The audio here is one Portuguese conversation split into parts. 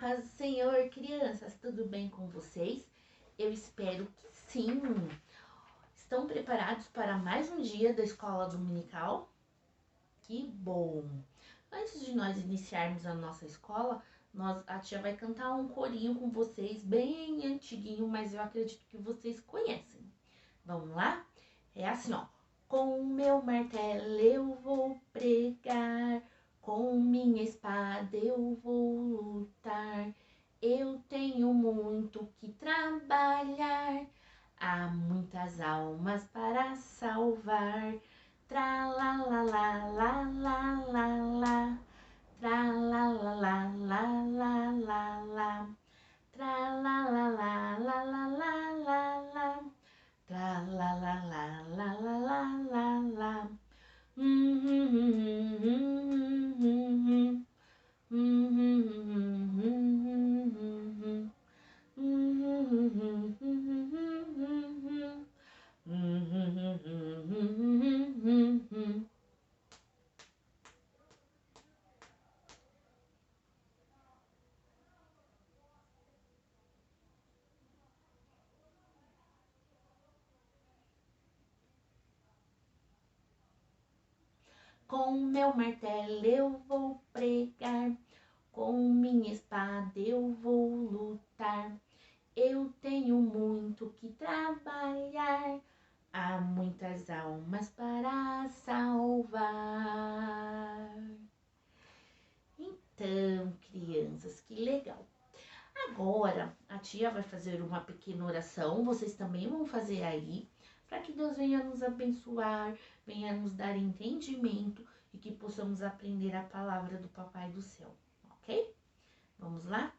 Paz do Senhor, crianças, tudo bem com vocês? Eu espero que sim. Estão preparados para mais um dia da escola dominical? Que bom! Antes de nós iniciarmos a nossa escola, a tia vai cantar um corinho com vocês, bem antiguinho, mas eu acredito que vocês conhecem. Vamos lá? É assim, ó. Com meu martelo eu vou pregar, com minha espada eu vou lutar. Eu tenho muito que trabalhar, há muitas almas para salvar. Tra la la la la la la la, tra la la la la la la la, tra la la la la la la la la, tra la la la la la la la la. Com meu martelo eu vou pregar, com minha espada eu vou lutar. Eu tenho muito que trabalhar, há muitas almas para salvar. Então, crianças, que legal! Agora, a tia vai fazer uma pequena oração, vocês também vão fazer aí, para que Deus venha nos abençoar, venha nos dar entendimento e que possamos aprender a palavra do Papai do Céu, ok? Vamos lá?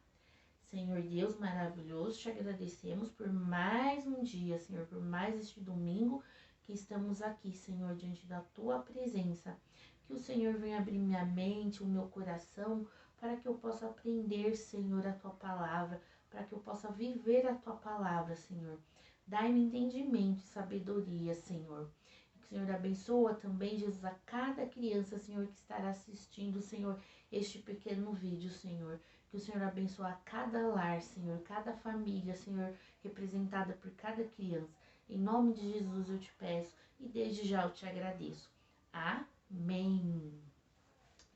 Senhor Deus maravilhoso, te agradecemos por mais um dia, Senhor, por mais este domingo que estamos aqui, Senhor, diante da tua presença. Que o Senhor venha abrir minha mente, o meu coração, para que eu possa aprender, Senhor, a tua palavra, para que eu possa viver a tua palavra, Senhor. Dai-me entendimento e sabedoria, Senhor. Que o Senhor abençoa também, Jesus, a cada criança, Senhor, que estará assistindo, Senhor, este pequeno vídeo, Senhor. Que o Senhor abençoe a cada lar, Senhor, cada família, Senhor, representada por cada criança. Em nome de Jesus eu te peço e desde já eu te agradeço. Amém.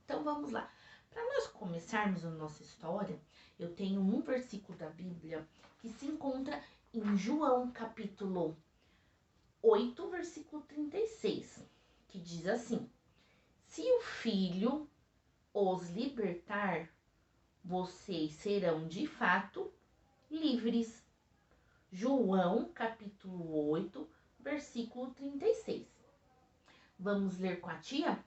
Então vamos lá. Para nós começarmos a nossa história, eu tenho um versículo da Bíblia que se encontra em João capítulo 8, versículo 36, que diz assim: se o Filho os libertar, vocês serão de fato livres. João capítulo 8, versículo 36. Vamos ler com a tia?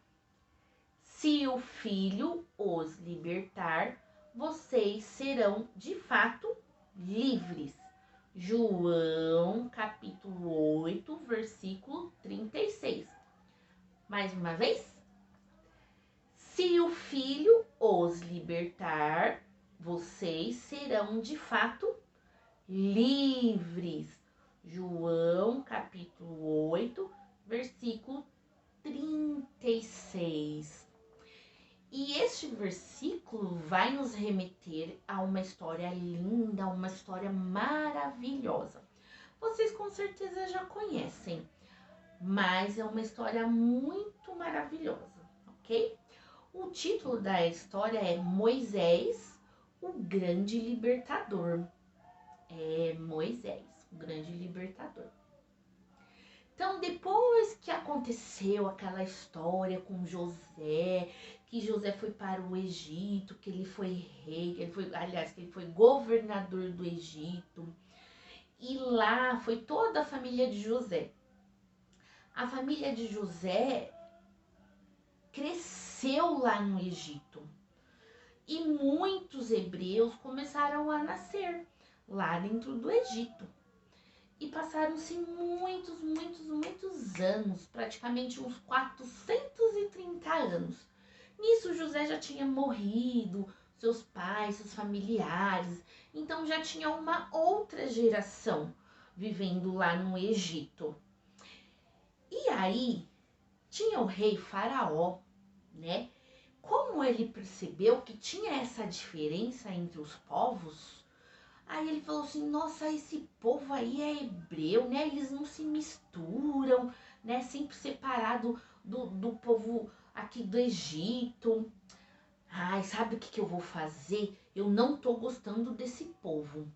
Se o Filho os libertar, vocês serão de fato livres. João capítulo 8, versículo 36. Mais uma vez. Se o Filho os libertar, vocês serão de fato livres. João capítulo 8, versículo 36. E este versículo vai nos remeter a uma história linda, uma história maravilhosa. Vocês com certeza já conhecem, mas é uma história muito maravilhosa, ok? O título da história é Moisés, o Grande Libertador. É Moisés, o Grande Libertador. Então, depois que aconteceu aquela história com José, que José foi para o Egito, que ele foi rei, que ele foi governador do Egito, e lá foi toda a família de José. A família de José cresceu lá no Egito e muitos hebreus começaram a nascer lá dentro do Egito. E passaram-se muitos anos, praticamente uns 430 anos. Nisso José já tinha morrido, seus pais, seus familiares, então já tinha uma outra geração vivendo lá no Egito. E aí tinha o rei Faraó, né? como ele percebeu que tinha essa diferença entre os povos, aí ele falou assim, nossa, esse povo aí é hebreu, né? Eles não se misturam, né? Sempre separado do povo aqui do Egito. Ai, sabe o que eu vou fazer? Eu não tô gostando desse povo.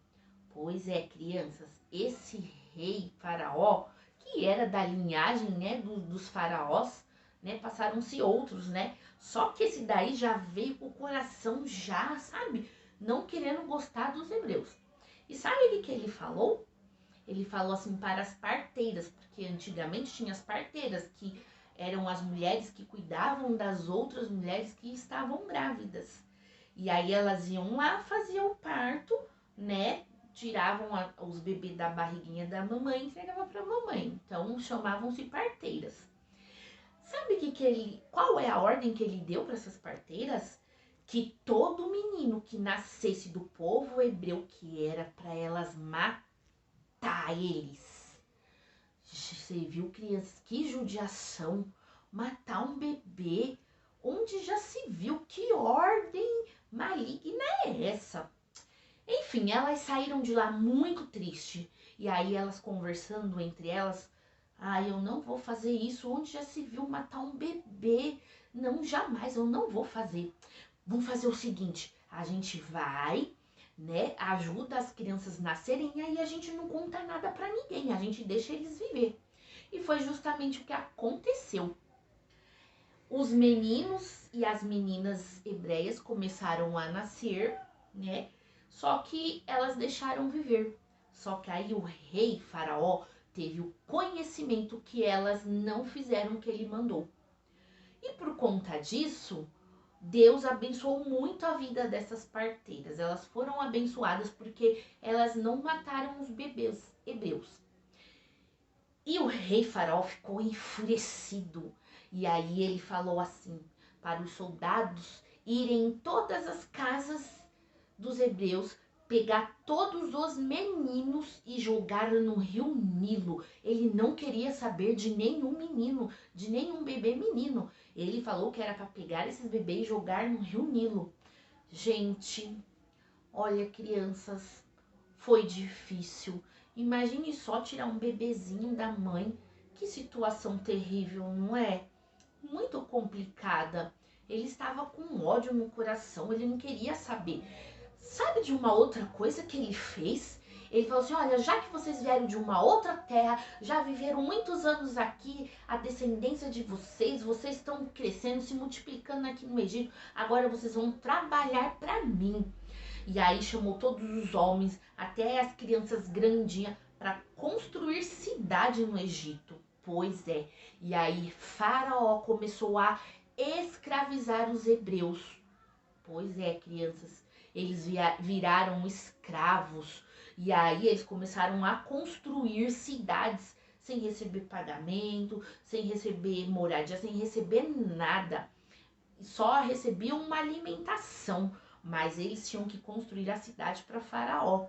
Pois é, crianças, esse rei faraó, que era da linhagem, né, dos faraós, né, passaram-se outros, né? Só que esse daí já veio com o coração já, sabe? Não querendo gostar dos hebreus. E sabe o que ele falou? Ele falou assim para as parteiras, porque antigamente tinha as parteiras, que eram as mulheres que cuidavam das outras mulheres que estavam grávidas. E aí elas iam lá, faziam o parto, né? Tiravam os bebês da barriguinha da mamãe e entregavam para a mamãe. Então chamavam-se parteiras. Sabe qual é a ordem que ele deu para essas parteiras? Que todo menino que nascesse do povo hebreu, que era para elas matar eles. Você viu, crianças, que judiação, matar um bebê, onde já se viu, que ordem maligna é essa? Enfim, elas saíram de lá muito triste. E aí elas conversando entre elas, eu não vou fazer isso, onde já se viu matar um bebê? Não, jamais, eu não vou fazer. Vamos fazer o seguinte, a gente vai, né, ajuda as crianças nascerem e aí a gente não conta nada pra ninguém, a gente deixa eles viver. E foi justamente o que aconteceu. Os meninos e as meninas hebreias começaram a nascer, né? Só que elas deixaram viver. Só que aí o rei faraó teve o conhecimento que elas não fizeram o que ele mandou. E por conta disso, Deus abençoou muito a vida dessas parteiras. Elas foram abençoadas porque elas não mataram os bebês hebreus. E o rei faraó ficou enfurecido. E aí ele falou assim para os soldados irem em todas as casas dos hebreus, pegar todos os meninos e jogar no rio Nilo. Ele não queria saber de nenhum menino, de nenhum bebê menino. Ele falou que era para pegar esses bebês e jogar no rio Nilo. Gente, olha, crianças, foi difícil. Imagine só tirar um bebezinho da mãe. Que situação terrível, não é? Muito complicada. Ele estava com ódio no coração, ele não queria saber. Sabe de uma outra coisa que ele fez? Ele falou assim, olha, já que vocês vieram de uma outra terra, já viveram muitos anos aqui, a descendência de vocês, vocês estão crescendo, se multiplicando aqui no Egito, agora vocês vão trabalhar para mim. E aí chamou todos os homens, até as crianças grandinhas, para construir cidade no Egito. Pois é. E aí Faraó começou a escravizar os hebreus. Pois é, crianças. Eles viraram escravos. E aí eles começaram a construir cidades sem receber pagamento, sem receber moradia, sem receber nada. Só recebiam uma alimentação, mas eles tinham que construir a cidade para Faraó.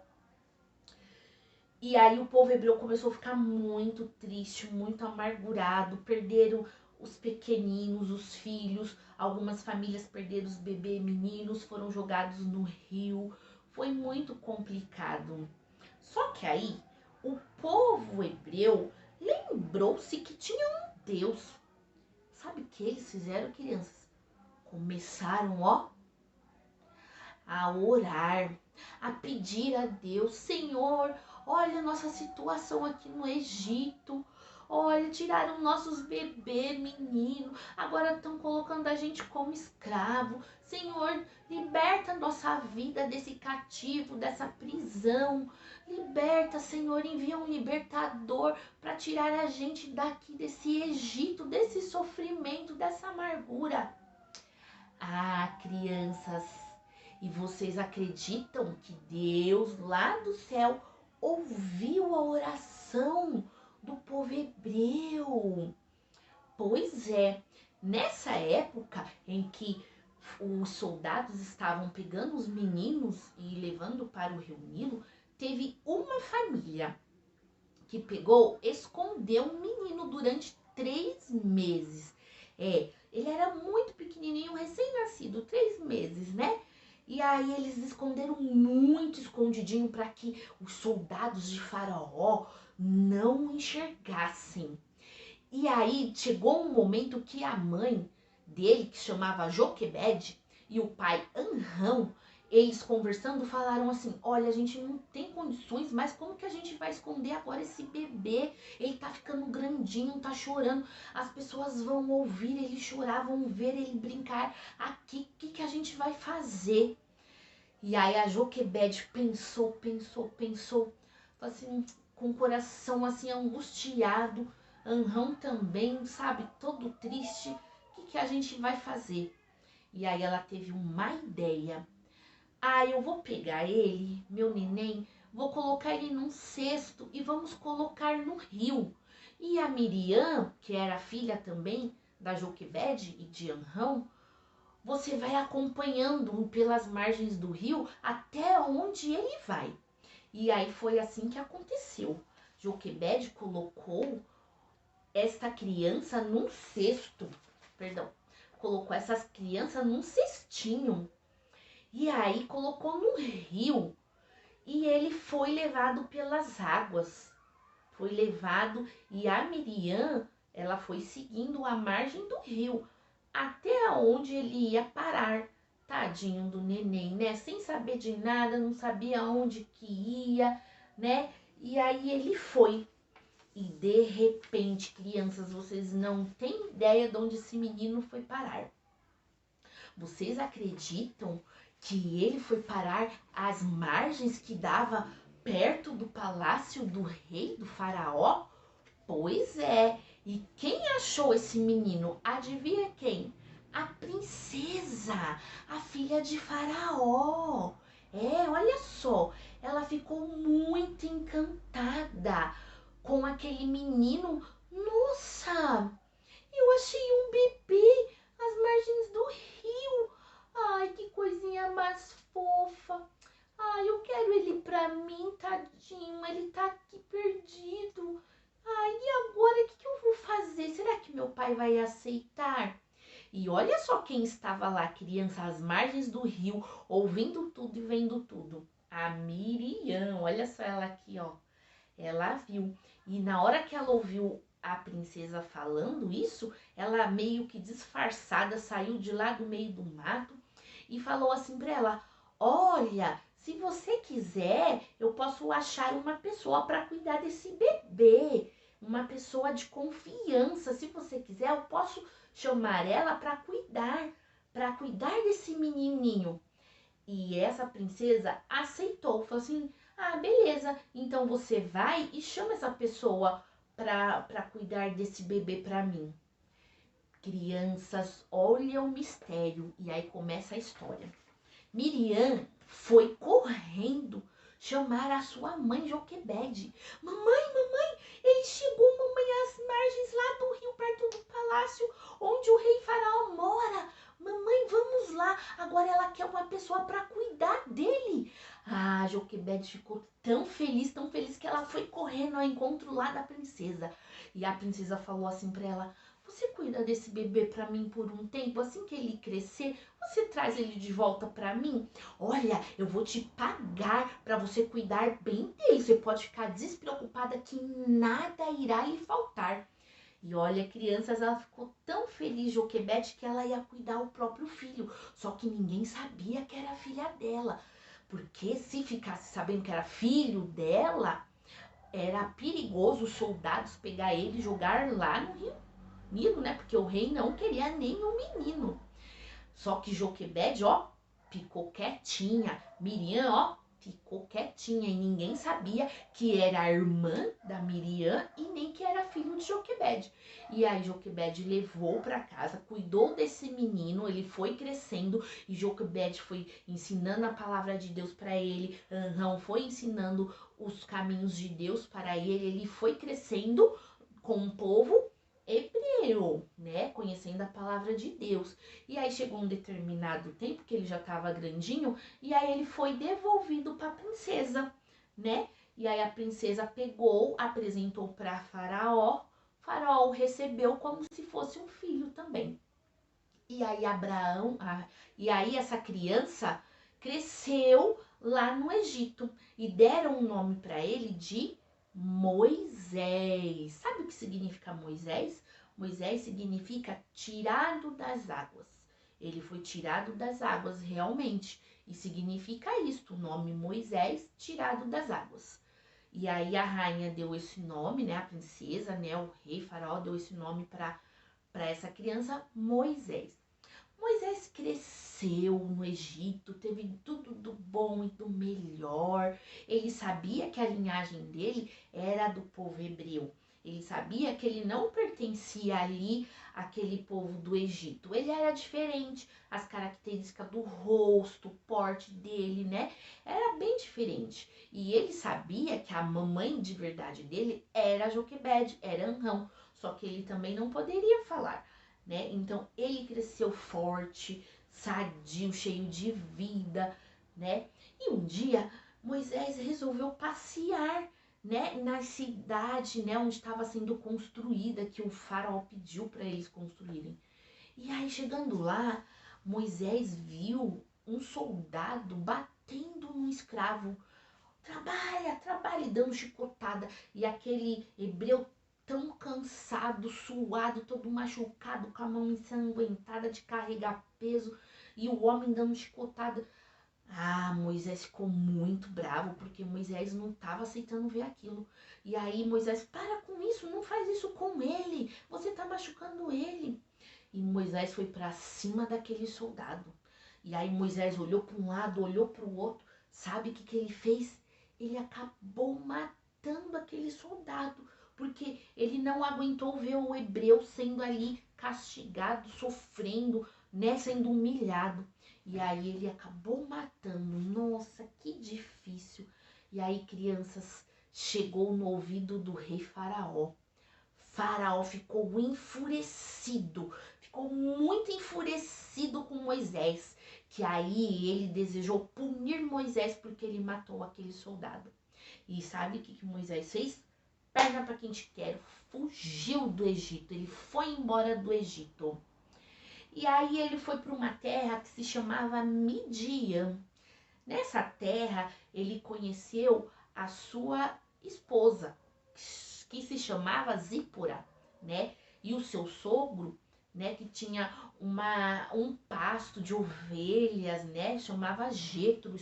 E aí o povo hebreu começou a ficar muito triste, muito amargurado, perderam os pequeninos, os filhos, algumas famílias perderam os bebês meninos, foram jogados no rio, foi muito complicado. Só que aí o povo hebreu lembrou-se que tinha um Deus. Sabe o que eles fizeram, crianças? Começaram, a orar, a pedir a Deus, Senhor, olha a nossa situação aqui no Egito, olha, tiraram nossos bebês, menino, agora estão colocando a gente como escravo, Senhor, liberta a nossa vida desse cativo, dessa prisão, liberta, Senhor, envia um libertador para tirar a gente daqui desse Egito, desse sofrimento, dessa amargura. Ah, crianças, e vocês acreditam que Deus lá do céu ouviu a oração do povo hebreu? Pois é, nessa época em que os soldados estavam pegando os meninos e levando para o rio Nilo, teve uma família que pegou, escondeu um menino durante 3 meses. Ele era muito pequenininho, recém-nascido, 3 meses, né? E aí eles esconderam muito escondidinho para que os soldados de Faraó não enxergassem. E aí chegou um momento que a mãe dele, que chamava Joquebede, e o pai Anrão, eles conversando falaram assim: olha, a gente não tem condições, mas como que a gente vai esconder agora esse bebê? Ele tá ficando grandinho, tá chorando, as pessoas vão ouvir ele chorar, vão ver ele brincar aqui, o que a gente vai fazer? E aí a Joquebede pensou, assim, com o coração assim angustiado, Anrão também, sabe, todo triste, o que a gente vai fazer? E aí ela teve uma ideia. Ah, eu vou pegar ele, meu neném, vou colocar ele num cesto e vamos colocar no rio. E a Miriam, que era filha também da Joquebede e de Anrão, você vai acompanhando pelas margens do rio até onde ele vai. E aí foi assim que aconteceu. Joquebede colocou esta criança num cesto, perdão, colocou essas crianças num cestinho. E aí colocou no rio e ele foi levado pelas águas. Foi levado e a Miriam, ela foi seguindo a margem do rio até onde ele ia parar. Tadinho do neném, né? Sem saber de nada, não sabia onde que ia, né? E aí ele foi. E de repente, crianças, vocês não têm ideia de onde esse menino foi parar. Vocês acreditam que ele foi parar às margens que dava perto do palácio do rei, do faraó? Pois é. E quem achou esse menino? Adivinha quem? A princesa, a filha de Faraó. É, olha só, ela ficou muito encantada com aquele menino. Nossa, eu achei um bebê às margens do rio. Ai, que coisinha mais fofa. Ai, eu quero ele pra mim, tadinho. Ele tá aqui perdido. Ai, e agora o que eu vou fazer? Será que meu pai vai aceitar? E olha só quem estava lá, criança, às margens do rio, ouvindo tudo e vendo tudo. A Miriam, olha só ela aqui, ó. Ela viu. E na hora que ela ouviu a princesa falando isso, ela meio que disfarçada saiu de lá do meio do mato e falou assim para ela: olha, se você quiser, eu posso achar uma pessoa para cuidar desse bebê, uma pessoa de confiança. Se você quiser, eu posso chamar ela para cuidar desse menininho. E essa princesa aceitou, falou assim: ah, beleza, então você vai e chama essa pessoa para cuidar desse bebê para mim. Crianças, olha o mistério. E aí começa a história. Miriam foi correndo chamar a sua mãe Joquebede. Mamãe, ele chegou, mamãe, às margens lá do rio, perto do palácio onde o rei faraó mora. Mamãe, vamos lá. Agora ela quer uma pessoa para cuidar dele. Ah, Joquebede ficou tão feliz que ela foi correndo ao encontro lá da princesa. E a princesa falou assim para ela: você cuida desse bebê para mim por um tempo, assim que ele crescer, você traz ele de volta para mim? Olha, eu vou te pagar para você cuidar bem dele. Você pode ficar despreocupada que nada irá lhe faltar. E olha, crianças, ela ficou tão feliz, Joquebede, que ela ia cuidar o próprio filho. Só que ninguém sabia que era filha dela. Porque se ficasse sabendo que era filho dela, era perigoso os soldados pegar ele e jogar lá no rio Nilo, né? Porque o rei não queria nenhum menino. Só que Joquebede, ó, ficou quietinha. Miriam, ó, ficou quietinha. E ninguém sabia que era a irmã da Miriam e nem que era filho de Joquebede. E aí Joquebede levou para casa, cuidou desse menino, ele foi crescendo e Joquebede foi ensinando a palavra de Deus para ele. Anrão foi ensinando os caminhos de Deus para ele. Ele foi crescendo com o povo hebreu, né? Conhecendo a palavra de Deus. E aí chegou um determinado tempo que ele já estava grandinho e aí ele foi devolvido para a princesa, né? E aí a princesa pegou, apresentou para Faraó. Faraó o recebeu como se fosse um filho também. E aí e aí essa criança cresceu lá no Egito e deram um nome para ele de Moisés. Sabe o que significa Moisés? Moisés significa tirado das águas. Ele foi tirado das águas realmente. E significa isto, o nome Moisés, tirado das águas. E aí a rainha deu esse nome, né? A princesa, né? O rei faraó deu esse nome para essa criança, Moisés. Moisés cresceu no Egito, teve tudo do bom e do melhor. Ele sabia que a linhagem dele era do povo hebreu. Ele sabia que ele não pertencia ali àquele povo do Egito. Ele era diferente, as características do rosto, o porte dele, né? Era bem diferente. E ele sabia que a mamãe de verdade dele era Joquebede, era Anrão. Só que ele também não poderia falar, né? Então ele cresceu forte, sadio, cheio de vida, né? E um dia Moisés resolveu passear, né, na cidade, né, onde estava sendo construída, que o faraó pediu para eles construírem. E aí chegando lá, Moisés viu um soldado batendo num escravo. Trabalha, trabalha, e dando chicotada. E aquele hebreu tão cansado, suado, todo machucado, com a mão ensanguentada de carregar peso, e o homem dando chicotada. Ah, Moisés ficou muito bravo, porque Moisés não estava aceitando ver aquilo. E aí Moisés, para com isso, não faz isso com ele, você está machucando ele. E Moisés foi para cima daquele soldado. E aí Moisés olhou para um lado, olhou para o outro. Sabe o que ele fez? Ele acabou matando aquele soldado, porque ele não aguentou ver o hebreu sendo ali castigado, sofrendo, né, sendo humilhado. E aí ele acabou matando. Nossa, que difícil. E aí, crianças, chegou no ouvido do rei Faraó. Faraó ficou enfurecido, ficou muito enfurecido com Moisés, que aí ele desejou punir Moisés porque ele matou aquele soldado. E sabe o que Moisés fez? Perna para quem te quer, fugiu do Egito, ele foi embora do Egito. E aí ele foi para uma terra que se chamava Midian. Nessa terra ele conheceu a sua esposa, que se chamava Zípora, né? E o seu sogro, né, que tinha um pasto de ovelhas, né? Chamava Jetro,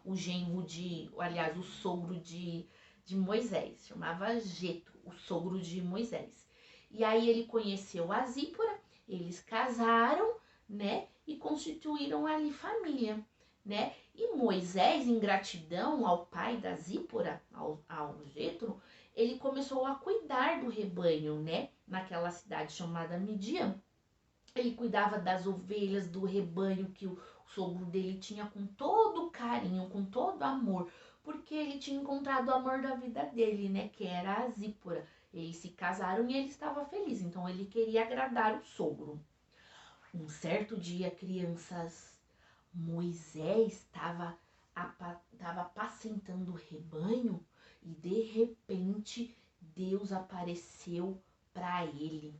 o genro de, aliás, o sogro de Moisés. Chamava Jetro, o sogro de Moisés. E aí ele conheceu a Zípora, eles casaram, né? E constituíram ali família, né? E Moisés, em gratidão ao pai da Zípora, ao Jetro, ele começou a cuidar do rebanho, né? Naquela cidade chamada Midian. Ele cuidava das ovelhas, do rebanho que o sogro dele tinha com todo carinho, com todo amor, porque ele tinha encontrado o amor da vida dele, né? Que era a Zípora. Eles se casaram e ele estava feliz, então ele queria agradar o sogro. Um certo dia, crianças, Moisés estava apacentando o rebanho e de repente Deus apareceu para ele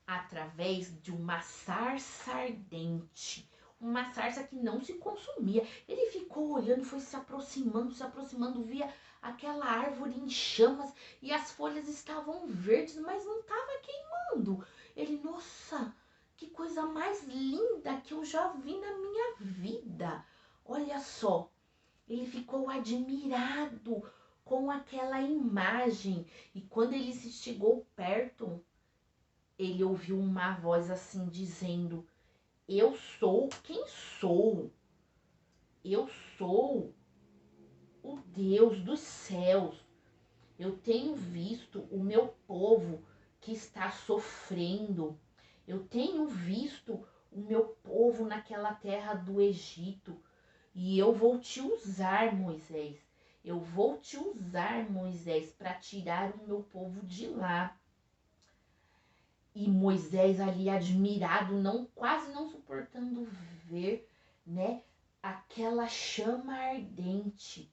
através de uma sarça ardente, uma sarça que não se consumia. Ele ficou olhando, foi se aproximando, via aquela árvore em chamas e as folhas estavam verdes, mas não estava queimando. Ele, nossa, que coisa mais linda que eu já vi na minha vida. Olha só, ele ficou admirado com aquela imagem e quando ele se chegou perto, ele ouviu uma voz assim dizendo: eu sou quem sou, eu sou o Deus dos céus. Eu tenho visto o meu povo que está sofrendo. Eu tenho visto o meu povo naquela terra do Egito. E eu vou te usar, Moisés. Eu vou te usar, Moisés, para tirar o meu povo de lá. E Moisés ali admirado, não, quase não suportando ver, né, aquela chama ardente.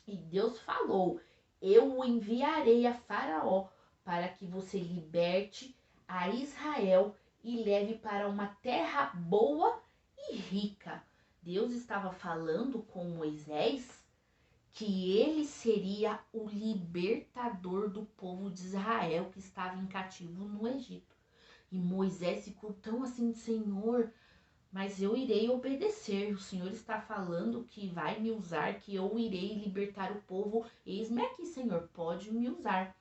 E Deus falou: eu o enviarei a Faraó para que você liberte a Israel e leve para uma terra boa e rica. Deus estava falando com Moisés que ele seria o libertador do povo de Israel que estava em cativo no Egito. E Moisés ficou tão assim, Senhor, mas eu irei obedecer. O Senhor está falando que vai me usar, que eu irei libertar o povo. Eis-me aqui, Senhor, pode me usar.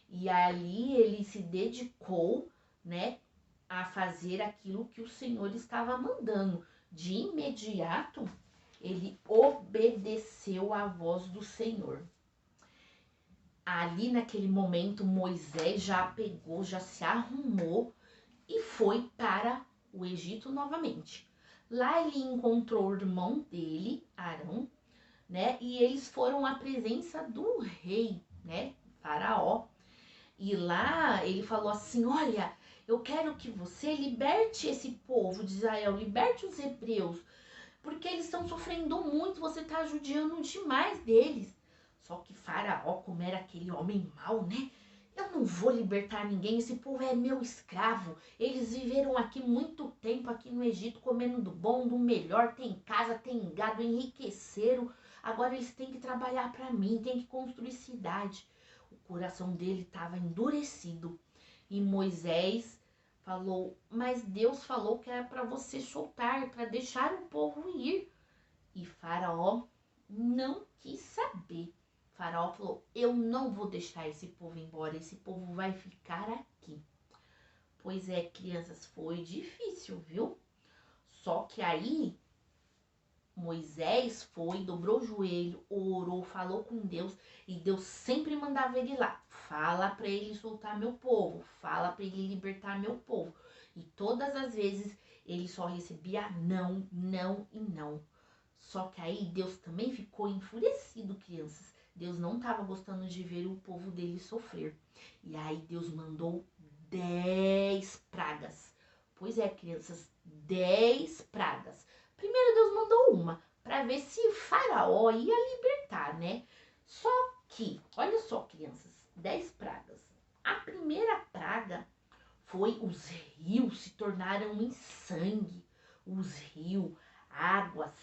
E ali ele se dedicou, né, a fazer aquilo que o Senhor estava mandando. De imediato, ele obedeceu à voz do Senhor. Ali naquele momento, Moisés já pegou, já se arrumou e foi para o Egito novamente. Lá ele encontrou o irmão dele, Arão, né? E eles foram à presença do rei, né? Faraó. E lá ele falou assim: olha, eu quero que você liberte esse povo de Israel, liberte os hebreus, porque eles estão sofrendo muito, você está judiando demais deles. Só que Faraó, como era aquele homem mau, né? Eu não vou libertar ninguém, esse povo é meu escravo. Eles viveram aqui muito tempo, aqui no Egito, comendo do bom, do melhor, tem casa, tem gado, enriqueceram. Agora eles têm que trabalhar para mim, têm que construir cidade. O coração dele estava endurecido. E Moisés falou, mas Deus falou que era para você soltar, para deixar o povo ir. E Faraó não quis saber. Faraó falou, eu não vou deixar esse povo embora, esse povo vai ficar aqui. Pois é, crianças, foi difícil, viu? Só que aí Moisés foi, dobrou o joelho, orou, falou com Deus, e Deus sempre mandava ele lá. Fala para ele soltar meu povo, fala para ele libertar meu povo. E todas as vezes ele só recebia não, não e não. Só que aí Deus também ficou enfurecido, crianças. Deus não estava gostando de ver o povo dele sofrer. E aí Deus mandou 10 pragas. Pois é, crianças, 10 pragas. Primeiro Deus mandou uma, para ver se Faraó ia libertar, né? Só que, olha só, crianças, 10 pragas. A primeira praga foi os rios se tornaram em sangue. Os rios, águas,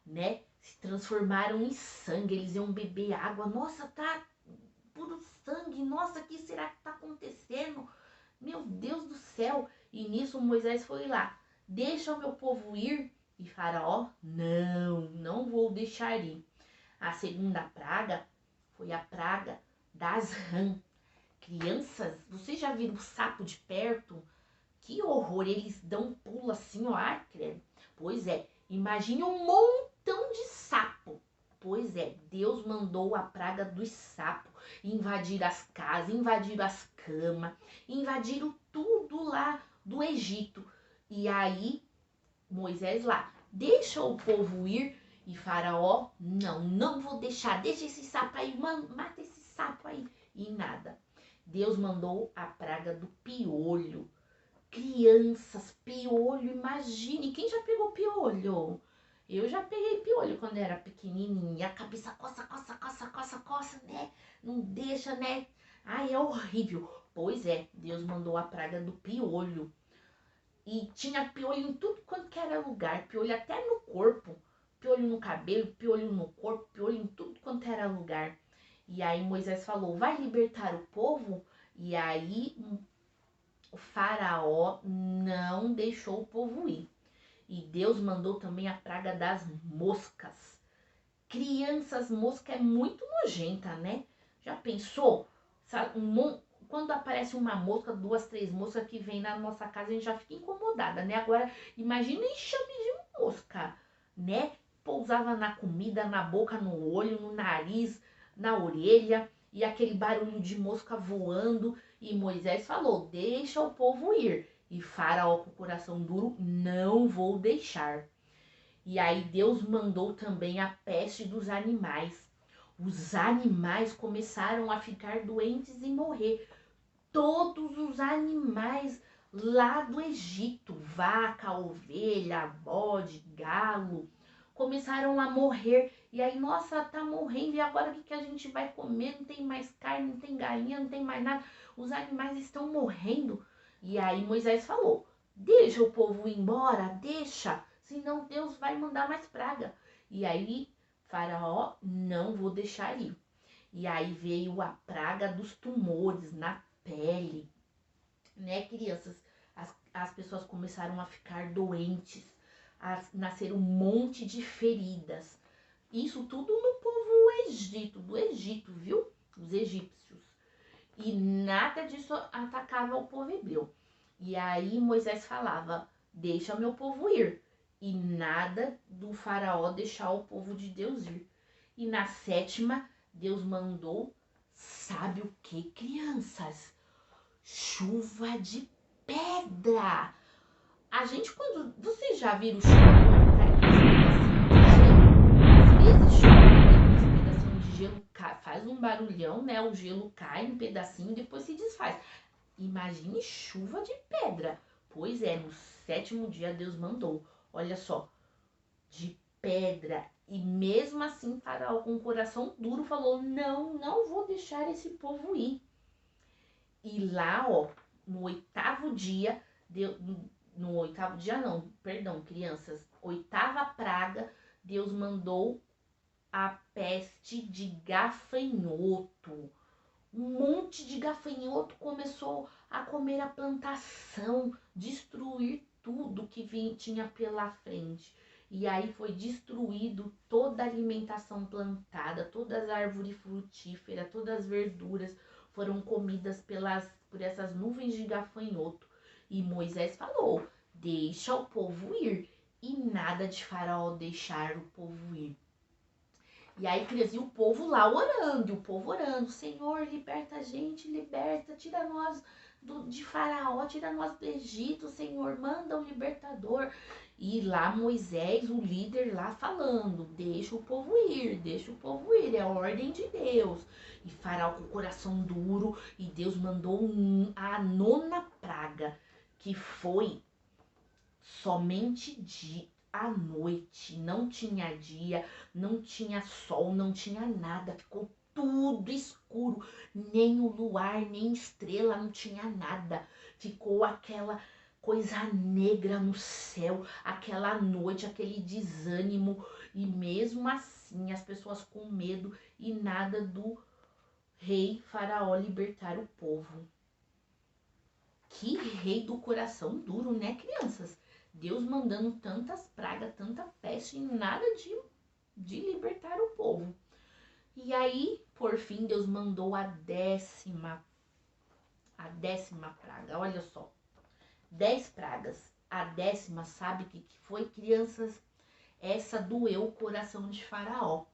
né, se transformaram em sangue. Eles iam beber água. Nossa, tá puro sangue. Nossa, o que será que tá acontecendo? Meu Deus do céu. E nisso Moisés foi lá. Deixa o meu povo ir. E Faraó, não vou deixar ir. A segunda praga foi a praga das rãs. Crianças, vocês já viram o sapo de perto? Que horror, eles dão um pulo assim, ó, ai, credo. Pois é, imagine um montão de sapo. Pois é, Deus mandou a praga dos sapos invadir as casas, invadir as camas, invadiram tudo lá do Egito. E aí, Moisés lá, deixa o povo ir. E Faraó, não vou deixar, deixa esse sapo aí, mata esse sapo aí. E nada. Deus mandou a praga do piolho. Crianças, piolho, imagine, quem já pegou piolho? Eu já peguei piolho quando era pequenininha, a cabeça coça, né? Não deixa, né? Ai, é horrível. Pois é, Deus mandou a praga do piolho. E tinha piolho em tudo quanto que era lugar, piolho até no corpo. Piolho no cabelo, piolho no corpo, piolho em tudo quanto era lugar. E aí Moisés falou, vai libertar o povo? E aí o Faraó não deixou o povo ir. E Deus mandou também a praga das moscas. Crianças, mosca é muito nojenta, né? Já pensou? Quando aparece uma mosca, 2, 3 moscas que vem na nossa casa, a gente já fica incomodada, né? Agora, imagina enxame de mosca, né? Pousava na comida, na boca, no olho, no nariz, na orelha, e aquele barulho de mosca voando. E Moisés falou, deixa o povo ir. E Faraó, com o coração duro, não vou deixar. E aí Deus mandou também a peste dos animais. Os animais começaram a ficar doentes e morrer. Todos os animais lá do Egito, vaca, ovelha, bode, galo, começaram a morrer. E aí, nossa, tá morrendo, e agora o que a gente vai comer? Não tem mais carne, não tem galinha, não tem mais nada. Os animais estão morrendo. E aí Moisés falou, deixa o povo ir embora, deixa, senão Deus vai mandar mais praga. E aí Faraó, não vou deixar ir. E aí veio a praga dos tumores na pele, né, crianças? As pessoas começaram a ficar doentes, a nascer um monte de feridas. Isso tudo no povo do Egito, viu? Os egípcios. E nada disso atacava o povo hebreu. E aí Moisés falava, deixa meu povo ir. E nada do faraó deixar o povo de Deus ir. E na 7ª, Deus mandou, sabe o que, crianças? Chuva de pedra. A gente, quando... Vocês já viram chuva quando cai aqueles pedacinhos de gelo? Às vezes chove, né? Aqueles pedacinhos de gelo faz um barulhão, né? O gelo cai um pedacinho e depois se desfaz. Imagine chuva de pedra. Pois é, no 7º dia Deus mandou. Olha só, de pedra. E mesmo assim, Faraó com o coração duro falou, não vou deixar esse povo ir. E lá, ó, no 8º dia, no 8º dia não, perdão, crianças, 8ª praga, Deus mandou a peste de gafanhoto. Um monte de gafanhoto começou a comer a plantação, destruir tudo que tinha pela frente. E aí foi destruído toda a alimentação plantada, todas as árvores frutíferas, todas as verduras foram comidas por essas nuvens de gafanhoto. E Moisés falou, deixa o povo ir. E nada de Faraó deixar o povo ir. E aí, e o povo lá orando, Senhor, liberta a gente, liberta, tira nós de Faraó, tira nós do Egito, Senhor, manda um libertador. E lá Moisés, o líder lá falando, deixa o povo ir, é a ordem de Deus. E Faraó com o coração duro, e Deus mandou a 9ª praga, que foi somente à noite, não tinha dia, não tinha sol, não tinha nada, ficou tudo escuro, nem o luar, nem estrela, não tinha nada, ficou aquela coisa negra no céu, aquela noite, aquele desânimo, e mesmo assim as pessoas com medo e nada do rei Faraó libertar o povo. Que rei do coração duro, né, crianças? Deus mandando tantas pragas, tanta peste e nada de libertar o povo. E aí, por fim, Deus mandou a 10ª praga. Olha só, 10 pragas. A 10ª, sabe o que foi, crianças? Essa doeu o coração de Faraó,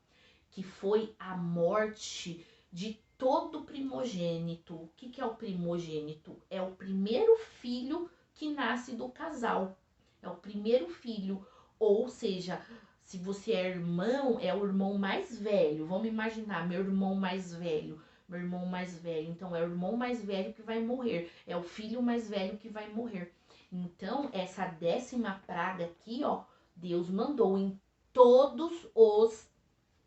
que foi a morte de todo primogênito. O que é o primogênito? É o primeiro filho que nasce do casal. É o primeiro filho. Ou seja, se você é irmão, é o irmão mais velho. Vamos imaginar, meu irmão mais velho. Então, é o irmão mais velho que vai morrer. É o filho mais velho que vai morrer. Então, essa 10ª praga aqui, ó, Deus mandou em todos os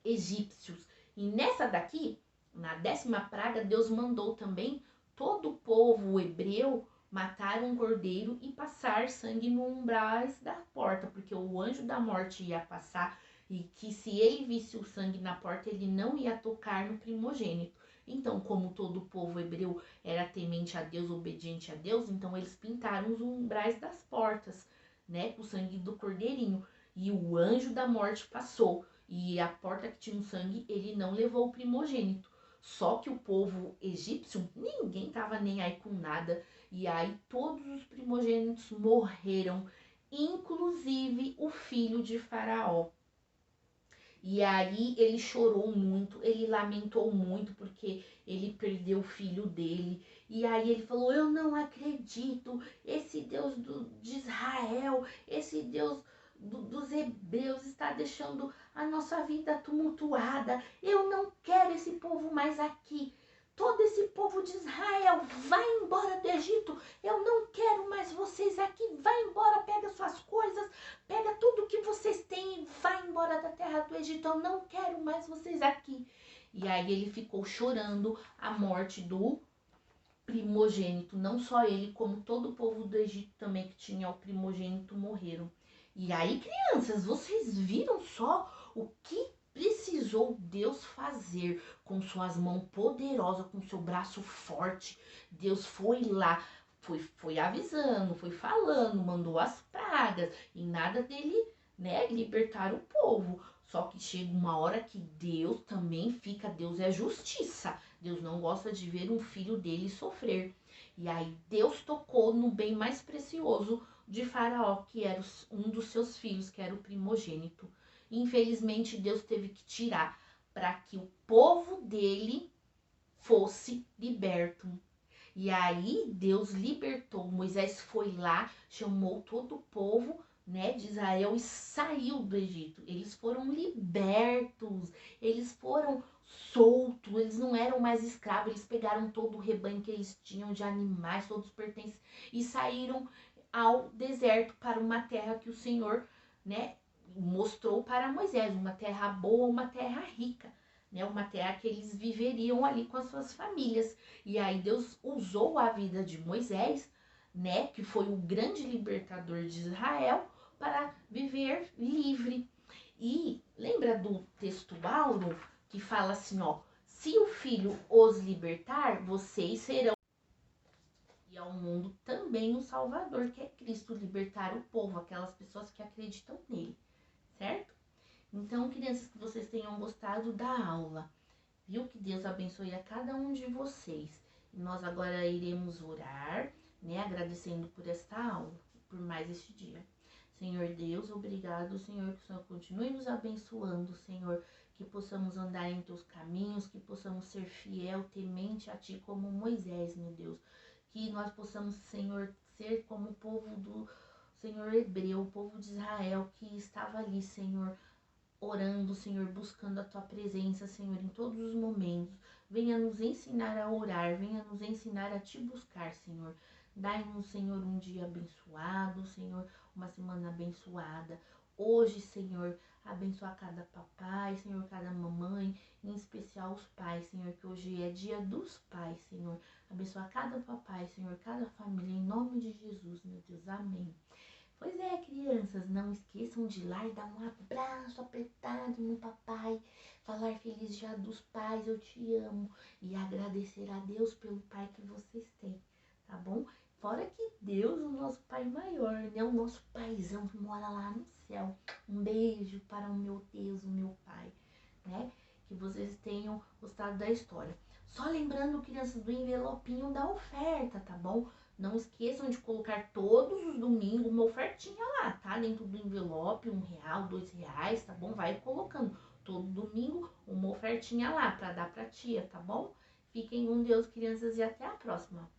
egípcios. E nessa daqui, na 10ª praga, Deus mandou também todo o povo hebreu matar um cordeiro e passar sangue no umbrais da porta, porque o anjo da morte ia passar e que se ele visse o sangue na porta, ele não ia tocar no primogênito. Então, como todo o povo hebreu era temente a Deus, obediente a Deus, então eles pintaram os umbrais das portas, né, com o sangue do cordeirinho. E o anjo da morte passou. E a porta que tinha um sangue, ele não levou o primogênito. Só que o povo egípcio, ninguém tava nem aí com nada. E aí todos os primogênitos morreram, inclusive o filho de Faraó. E aí ele chorou muito, ele lamentou muito porque ele perdeu o filho dele. E aí ele falou, eu não acredito, esse Deus de Israel, esse Deus dos hebreus está deixando a nossa vida tumultuada. Eu não quero esse povo mais aqui. Todo esse povo de Israel, vai embora do Egito. Eu não quero mais vocês aqui. Vai embora, pega suas coisas, pega tudo que vocês têm e vai embora da terra do Egito. Eu não quero mais vocês aqui. E aí ele ficou chorando a morte do primogênito, não só ele, como todo o povo do Egito também que tinha o primogênito morreram. E aí, crianças, vocês viram só o que precisou Deus fazer com suas mãos poderosas, com seu braço forte? Deus foi lá, foi avisando, foi falando, mandou as pragas e nada dele, né, libertar o povo. Só que chega uma hora que Deus também fica, Deus é justiça. Deus não gosta de ver um filho dele sofrer. E aí Deus tocou no bem mais precioso de Faraó, que era um dos seus filhos, que era o primogênito. Infelizmente, Deus teve que tirar para que o povo dele fosse liberto. E aí Deus libertou. Moisés foi lá, chamou todo o povo, né, de Israel e saiu do Egito. Eles foram libertos, eles foram soltos, eles não eram mais escravos, eles pegaram todo o rebanho que eles tinham de animais, todos os pertences, e saíram ao deserto para uma terra que o Senhor, né, mostrou para Moisés, uma terra boa, uma terra rica, né, uma terra que eles viveriam ali com as suas famílias. E aí Deus usou a vida de Moisés, né, que foi o grande libertador de Israel, para viver livre. E lembra do texto áureo que fala assim, ó, se o filho os libertar, vocês serão e ao mundo também o Salvador, que é Cristo, libertar o povo, aquelas pessoas que acreditam nele, certo? Então, crianças, que vocês tenham gostado da aula. Viu? Que Deus abençoe a cada um de vocês. E nós agora iremos orar, né? Agradecendo por esta aula, por mais este dia. Senhor Deus, obrigado, Senhor, que o Senhor continue nos abençoando, Senhor, que possamos andar em teus caminhos, que possamos ser fiel, temente a ti como Moisés, meu Deus. Que nós possamos, Senhor, ser como o povo do Senhor hebreu, o povo de Israel que estava ali, Senhor, orando, Senhor, buscando a tua presença, Senhor, em todos os momentos. Venha nos ensinar a orar, venha nos ensinar a te buscar, Senhor. Dai-nos, Senhor, um dia abençoado, Senhor, uma semana abençoada. Hoje, Senhor, abençoa cada papai, Senhor, cada mamãe, em especial os pais, Senhor, que hoje é dia dos pais, Senhor. Abençoa cada papai, Senhor, cada família, em nome de Jesus, meu Deus. Amém. Pois é, crianças, não esqueçam de ir lá e dar um abraço apertado no papai, falar feliz dia dos pais, eu te amo, e agradecer a Deus pelo pai que vocês têm, tá bom? Fora que Deus, o nosso pai maior, né? O nosso paizão que mora lá no céu. Um beijo para o meu Deus, o meu pai, né? Que vocês tenham gostado da história. Só lembrando, crianças, do envelopinho da oferta, tá bom? Não esqueçam de colocar todos os domingos uma ofertinha lá, tá? Dentro do envelope, R$ 1, R$ 2, tá bom? Vai colocando todo domingo uma ofertinha lá pra dar pra tia, tá bom? Fiquem com Deus, crianças, e até a próxima.